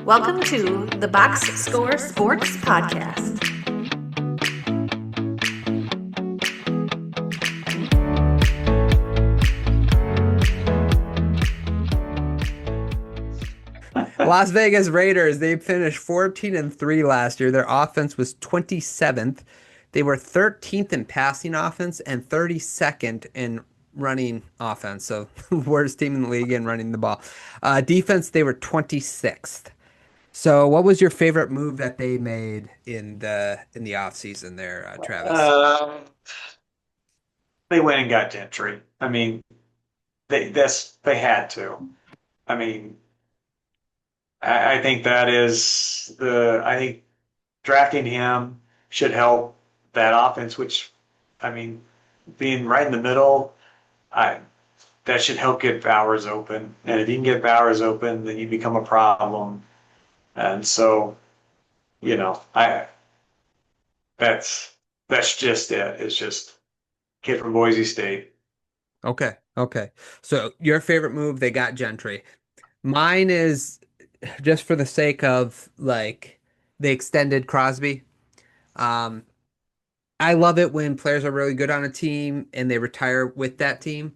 Welcome to the Box Score Sports Podcast. Las Vegas Raiders, they finished 14-3 last year. Their offense was 27th. They were 13th in passing offense and 32nd in running offense. So worst team in the league in running the ball. Defense, they were 26th. So what was your favorite move that they made in the offseason there, Travis? They went and got Gentry. I mean, they had to. I mean, I think that is I think drafting him should help that offense, which I mean, being right in the middle, I that should help get Bowers open. And if you can get Bowers open, then you become a problem. And so, I that's just it. It's just kid from Boise State. Okay, okay. So your favorite move, they got Gentry. Mine is just for the sake of like they extended Crosby. Um, I love it when players are really good on a team and they retire with that team.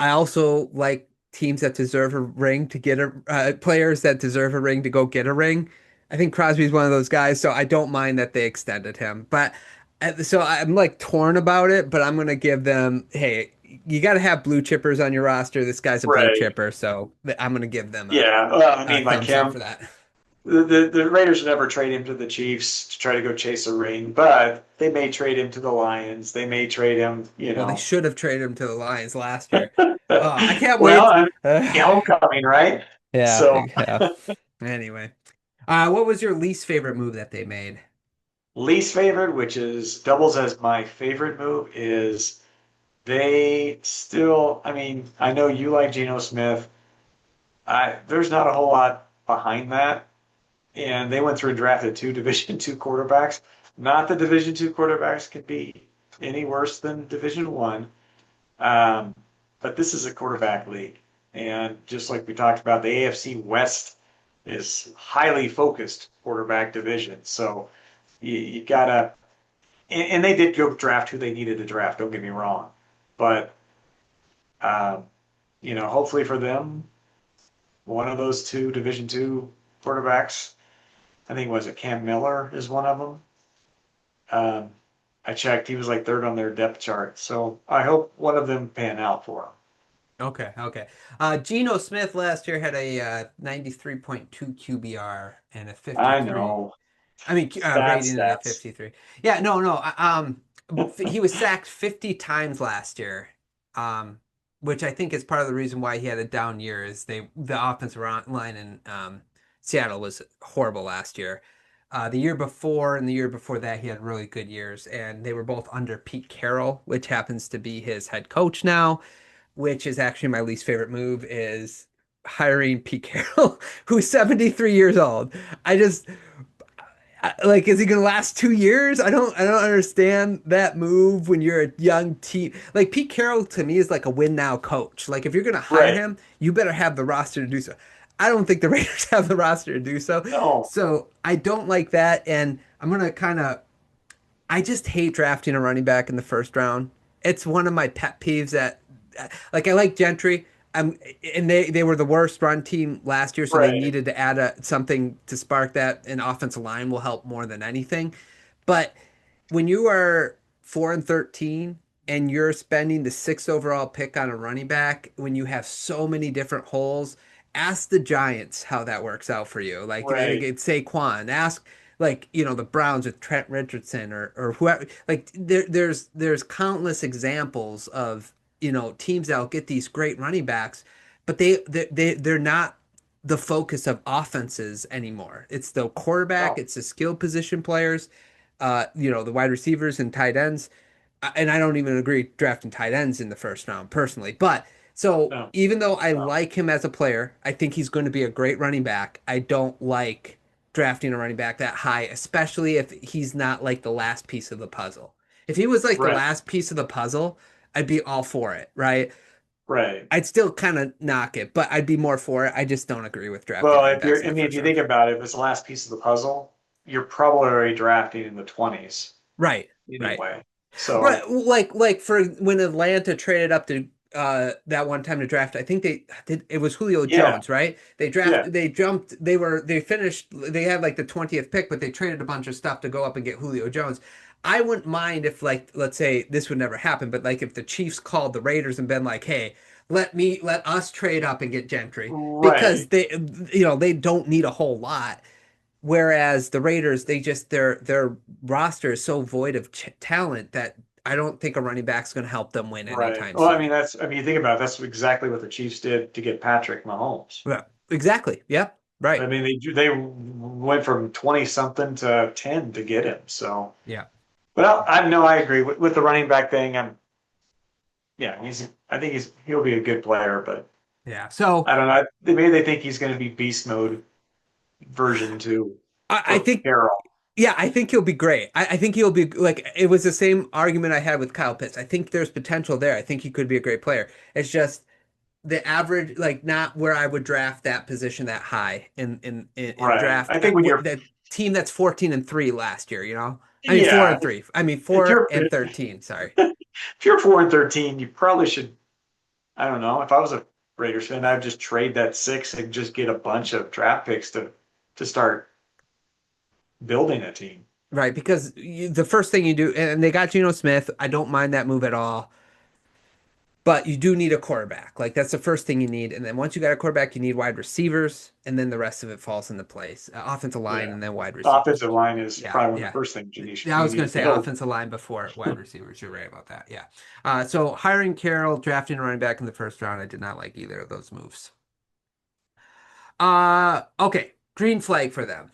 I also like teams that deserve a ring to get a players that deserve a ring to go get a ring. I think Crosby's one of those guys, so I don't mind that they extended him. But so I'm like torn about it, but I'm gonna give them, hey, you got to have blue chippers on your roster. This guy's a blue Right. chipper, so I'm gonna give them Yeah. Well, I a mean, like thumbs up him. for that. The Raiders never trade him to the Chiefs to try to go chase a ring, but they may trade him to the Lions. They may trade him, Well, they should have traded him to the Lions last year. I can't Well, wait. I homecoming, right? Yeah, So yeah. Anyway, what was your least favorite move that they made? least favorite, which is doubles as my favorite move, is they still, I mean, I know you like Geno Smith. There's not a whole lot behind that. And they went through and drafted two Division two quarterbacks. Not that Division two quarterbacks could be any worse than Division one, but this is a quarterback league, and just like we talked about, the AFC West is highly focused quarterback division. So you gotta, and they did go draft who they needed to draft. Don't get me wrong, but um, hopefully for them, one of those two Division two quarterbacks, I think was it Cam Miller is one of them. Um, I checked; he was like third on their depth chart. So I hope one of them pan out for him. Okay, okay. Geno Smith last year had a 93.2 QBR and a I 53. know I mean, rating in the stats. 53. Yeah, no, no. He was sacked 50 times last year, which I think is part of the reason why he had a down year. Is the offensive line in Seattle was horrible last year. The year before and the year before that, he had really good years, and they were both under Pete Carroll, which happens to be his head coach now, which is actually my least favorite move is hiring Pete Carroll, who's 73 years old. I just like, is he gonna last 2 years? I don't understand that move when you're a young team. Like Pete Carroll to me is like a win now coach. Like if you're gonna hire Right. him, you better have the roster to do so. I don't think the Raiders have the roster to do so. No. So I don't like that, and I'm gonna kind of I just hate drafting a running back in the first round. It's one of my pet peeves that, like, I like Gentry. And they were the worst run team last year, so they Right. needed to add something to spark that. An offensive line will help more than anything. But when you are 4-13 and you're spending the sixth overall pick on a running back, when you have so many different holes, ask the Giants how that works out for you. Like Right. it's Saquon. Ask like the Browns with Trent Richardson or whoever. Like there's countless examples of teams that'll get these great running backs, but they're not the focus of offenses anymore. It's the quarterback, No. it's the skill position players, the wide receivers and tight ends. And I don't even agree drafting tight ends in the first round personally. But so No. even though I No. like him as a player, I think he's going to be a great running back. I don't like drafting a running back that high, especially if he's not like the last piece of the puzzle. If he was like the Right. last piece of the puzzle, I'd be all for it, right? Right. I'd still kind of knock it, but I'd be more for it. I just don't agree with drafting Well, running if backs you're, in I the mean, if first you round. think about it, if it's the last piece of the puzzle, you're probably already drafting in the 20s Right, right. anyway. Right, So, like for when Atlanta traded up to that one time to draft, I think they did it was Julio yeah, Jones, right? yeah, They finished they had like the 20th pick, but they traded a bunch of stuff to go up and get Julio Jones. I wouldn't mind if like let's say this would never happen, but like if the Chiefs called the Raiders and been like, "Hey, let us trade up and get Gentry," because right, they don't need a whole lot. Whereas the Raiders, their roster is so void of talent that I don't think a running back's going to help them win right. anytime Well, I mean, soon. you think about it, that's exactly what the Chiefs did to get Patrick Mahomes. Yeah, exactly. Yep. I Right. mean, they went from 20 something to 10 to get him. So, Yeah. well, I know I agree with the running back thing. Yeah, I think he'll be a good player, but Yeah. So I don't know. Maybe they think he's going to be beast mode version 2 I for think, Carroll. yeah, I think he'll be great. I think he'll be like it was the same argument I had with Kyle Pitts. I think there's potential there. I think he could be a great player. It's just the average, like not where I would draft that position that high in Right. draft I think when you're, the team that's 14-3 last year, you know? I mean four yeah, and three. I mean if four you're and 13, sorry. if you're 4-13, you probably should. I don't know. If I was a Raiders fan, I'd just trade that 6 and just get a bunch of draft picks to start building a team. Right, because the first thing you do, and they got Geno Smith. I don't mind that move at all, but you do need a quarterback. Like that's the first thing you need, and then once you got a quarterback, you need wide receivers, and then the rest of it falls into place. Offensive line, Yeah. and then wide The receivers. offensive line is Yeah, probably one of yeah. the first things Yeah, I you was need going to to say build. offensive line before wide receivers. You're right about that. Yeah. So hiring Carroll, drafting a running back in the first round, I did not like either of those moves. Okay. Green flag for them.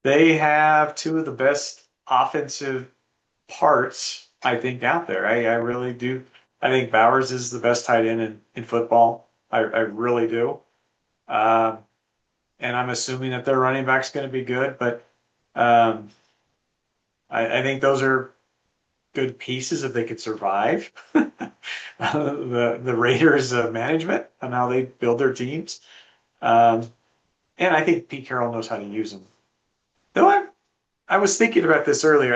They have two of the best offensive parts, I think, out there. I really do. I think Bowers is the best tight end in football. I really do. Um, and I'm assuming that their running back's going to be good, but um, I think those are good pieces if they could survive the Raiders management and how they build their teams. Um, and I think Pete Carroll knows how to use them. Though I was thinking about this earlier.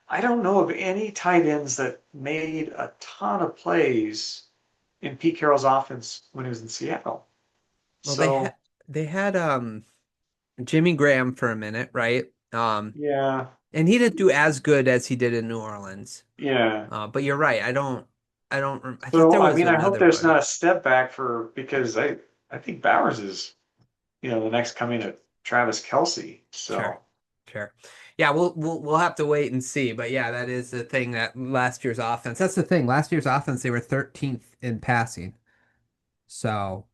I don't know of any tight ends that made a ton of plays in Pete Carroll's offense when he was in Seattle. Well, So they had Jimmy Graham for a minute, right? yeah, And he didn't do as good as he did in New Orleans. yeah. But you're right. I thought So there I was mean, I hope another there's one. not a step back because I think Bowers is the next coming of Travis Kelsey. Sure. So Sure. Yeah, we'll have to wait and see. But yeah, that is the thing that last year's offense. That's the thing. Last year's offense, they were 13th in passing. So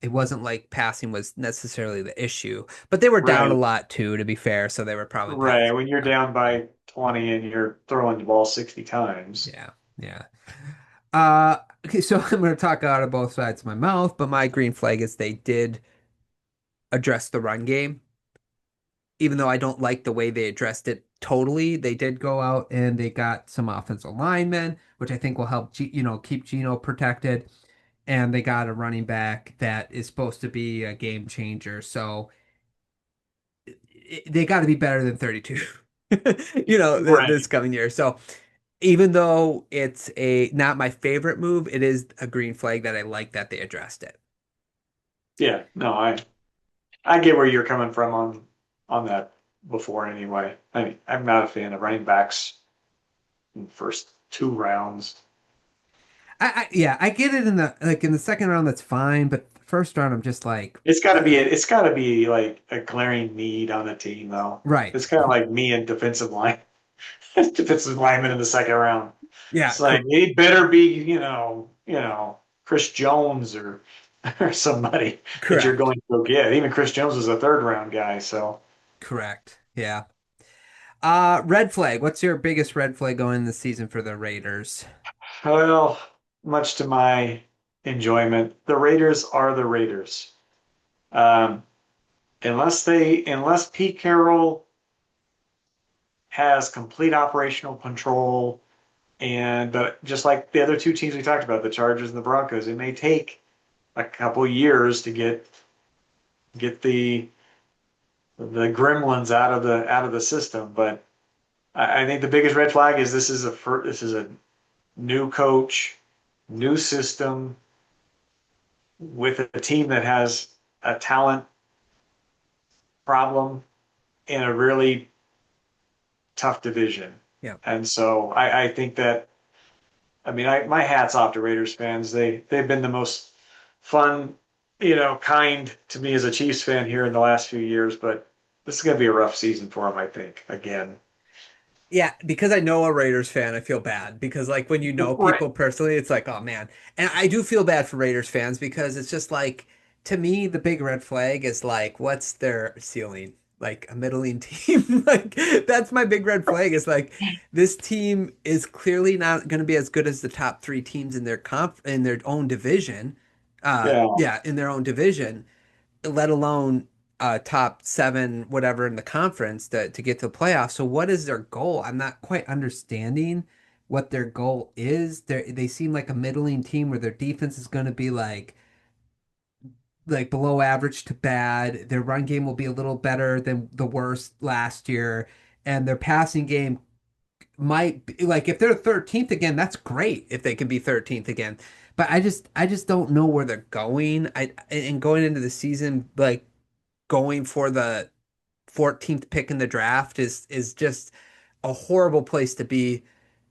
it wasn't like passing was necessarily the issue. But they were down a right, lot too, to be fair. So they were probably right. passing. When you're down by 20 and you're throwing the ball 60 times, Yeah. Yeah. Okay, so I'm going to talk out of both sides of my mouth, but my green flag is they did address the run game. Even though I don't like the way they addressed it totally, they did go out and they got some offensive linemen, which I think will help, keep Geno protected. And they got a running back that is supposed to be a game changer. So they got to be better than 32, right? this coming year. So even though it's a not my favorite move, it is a green flag that I like that they addressed it. Yeah. No, I get where you're coming from on that before anyway. I mean, I'm not a fan of running backs in the first 2 rounds. Yeah, I get it in the second round, that's fine, but the first round, I'm just like, It's got to be like a glaring need on the team though. right. It's kind of like me and defensive lineman in the second round. Yeah, It's like he better be, Chris Jones or or somebody that you're correct. going to go get. Even Chris Jones is a third round guy, so Correct. Yeah. Red flag. What's your biggest red flag going in the season for the Raiders? well, much to my enjoyment, the Raiders are the Raiders. Um, unless Pete Carroll has complete operational control And but just like the other two teams we talked about, the Chargers and the Broncos, it may take a couple years to get the gremlins out of the system. But I think the biggest red flag is this is a new coach, new system with a team that has a talent problem in a really tough division. Yeah. And so I think that I mean my hat's off to Raiders fans. They've been the most fun, kind to me as a Chiefs fan here in the last few years, but this is going to be a rough season for them, I think, again. Yeah, because I know a Raiders fan, I feel bad because like when you know Right. people personally, it's like, oh man. And I do feel bad for Raiders fans because it's just like to me the big red flag is like what's their ceiling? Like a middling team. Like that's my big red flag is like this team is clearly not going to be as good as the top three teams in in their own division. Yeah. Yeah, in their own division, let alone top seven, whatever in the conference to get to the playoffs. So what is their goal? I'm not quite understanding what their goal is. They seem like a middling team where their defense is going to be like below average to bad. Their run game will be a little better than the worst last year, and their passing game might be like if they're 13th again, that's great if they can be 13th again. But I just don't know where they're going. And going into the season like going for the 14th pick in the draft is just a horrible place to be.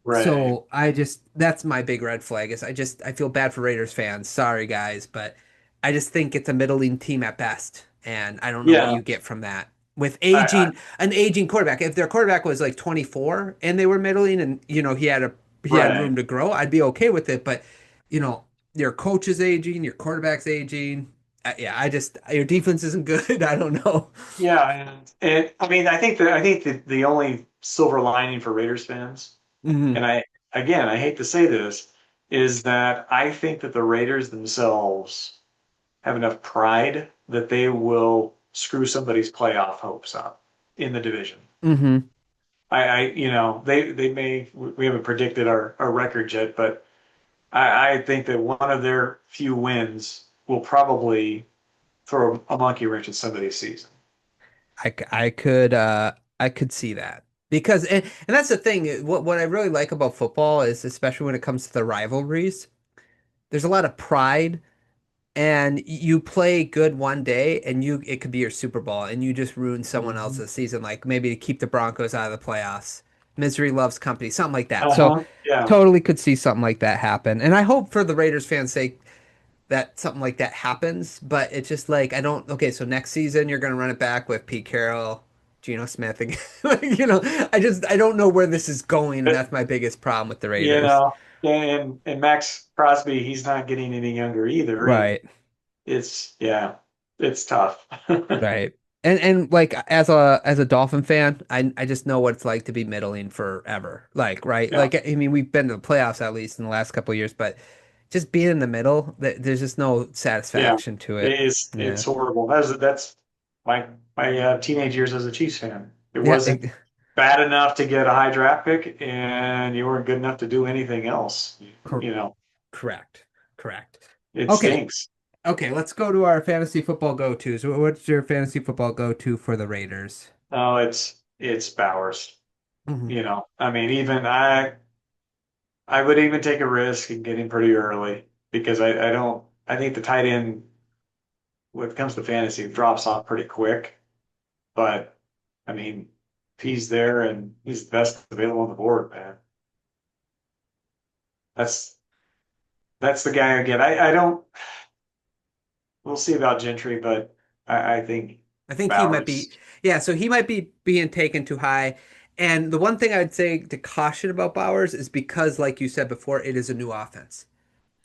Right. So I just that's my big red flag is I feel bad for Raiders fans. Sorry guys, but I just think it's a middling team at best, and I don't know what Yeah. you get from that with I an aging quarterback. If their quarterback was like 24 and they were middling and he had right. room to grow, I'd be okay with it. But you know your coach is aging, your quarterback's aging. Yeah, I just your defense isn't good. I don't know. Yeah, and I mean I think that the only silver lining for Raiders fans, Hmm. and I hate to say this, is that I think that the Raiders themselves have enough pride that they will screw somebody's playoff hopes up in the division. Hmm. They may, we haven't predicted our record yet, but I think that one of their few wins will probably throw a monkey wrench in somebody's season. I could see that because and that's the thing what I really like about football is especially when it comes to the rivalries there's a lot of pride and you play good one day and you it could be your Super Bowl and you just ruin someone Mhm. else's season like maybe to keep the Broncos out of the playoffs. Misery loves company, something like that. So Uh-huh. Yeah. totally could see something like that happen. And I hope for the Raiders fans' sake that something like that happens, but it's just like I don't okay, so next season you're gonna run it back with Pete Carroll, Geno Smith again. Like, I don't know where this is going, and But, that's my biggest problem with the you Raiders. know, and Max Crosby, he's not getting any younger either. And Right. yeah, it's tough. Right. And like as a Dolphin fan, I just know what it's like to be middling forever. Like, right? Yeah. Like I mean, we've been to the playoffs at least in the last couple of years, but just being in the middle, there's just no Yeah. satisfaction to it. It's Yeah. horrible. That's my teenage years as a Chiefs fan. It Yeah, wasn't bad enough to get a high draft pick, and you weren't good enough to do anything else. cor- You know, correct. Correct. it Okay. stinks. Okay, let's go to our fantasy football go-tos. What's your fantasy football go-to for the Raiders? No, it's Bowers. Hmm. I mean, even I would even take a risk and get him pretty early because I don't I think the tight end when it comes to fantasy drops off pretty quick. But I mean, if he's there and he's the best available on the board, man, that's that's the guy I get. I don't. We'll see about Gentry, but I think I think he might be, Bowers. yeah, so he might be being taken too high. And the one thing I'd say to caution about Bowers is because, like you said before, it is a new offense.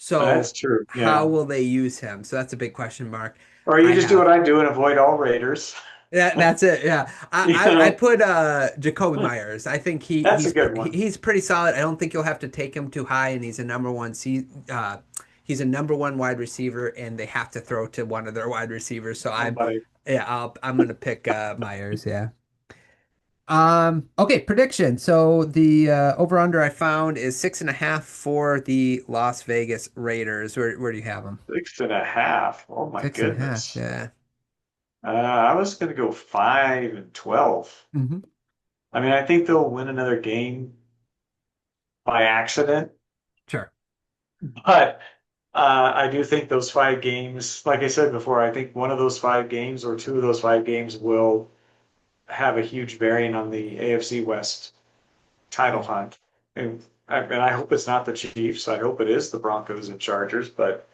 That's So true. how Yeah. will they use him? So that's a big question mark Or you I just do what have. I do and avoid all Raiders. That's it. Yeah, You I know, put Jacoby Myers. I think that's a good one. he's pretty solid. I don't think you'll have to take him too high, and he's a number one wide receiver, and they have to throw to one of their wide receivers. So Oh, buddy. I'm gonna pick Myers. Yeah. Okay, prediction. So the over under I found is 6.5 for the Las Vegas Raiders. Where do you have them? 6.5. Oh my 6.5. goodness. Yeah. I was going to go 5-12. Hmm. I mean, I think they'll win another game by accident, Sure. but I do think those 5 games, like I said before, I think one of those 5 games or two of those 5 games will have a huge bearing on the AFC West title hunt. And I hope it's not the Chiefs. I hope it is the Broncos and Chargers. But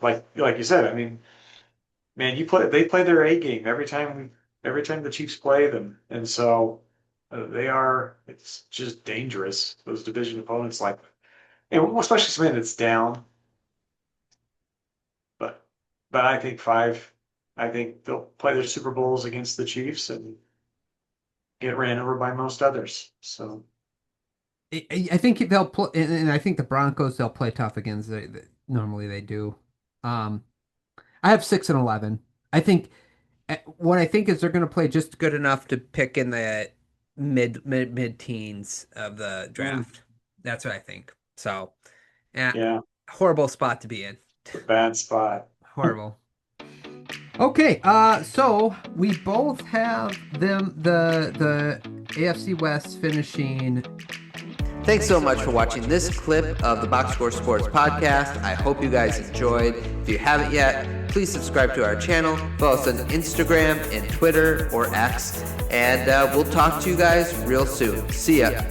like you said, I mean, man, they play their A game every time the Chiefs play them, and so it's just dangerous. Those division opponents, like, and especially something that's down. But but I think five. I think they'll play their Super Bowls against the Chiefs and get ran over by most others. So I think they'll play, and I think the Broncos they'll play tough against. Normally they do. Um, I have 6-11. I think what I think is they're going to play just good enough to pick in the mid teens of the draft. That's what I think. So, yeah, yeah, horrible spot to be in. it's a bad spot. Horrible. Okay, so we both have the AFC West finishing. Thanks so much for watching this clip of the Box Score Sports Podcast. I hope you guys enjoyed. If you haven't yet, please subscribe to our channel. Follow us on Instagram and Twitter or X. And we'll talk to you guys real soon. See ya.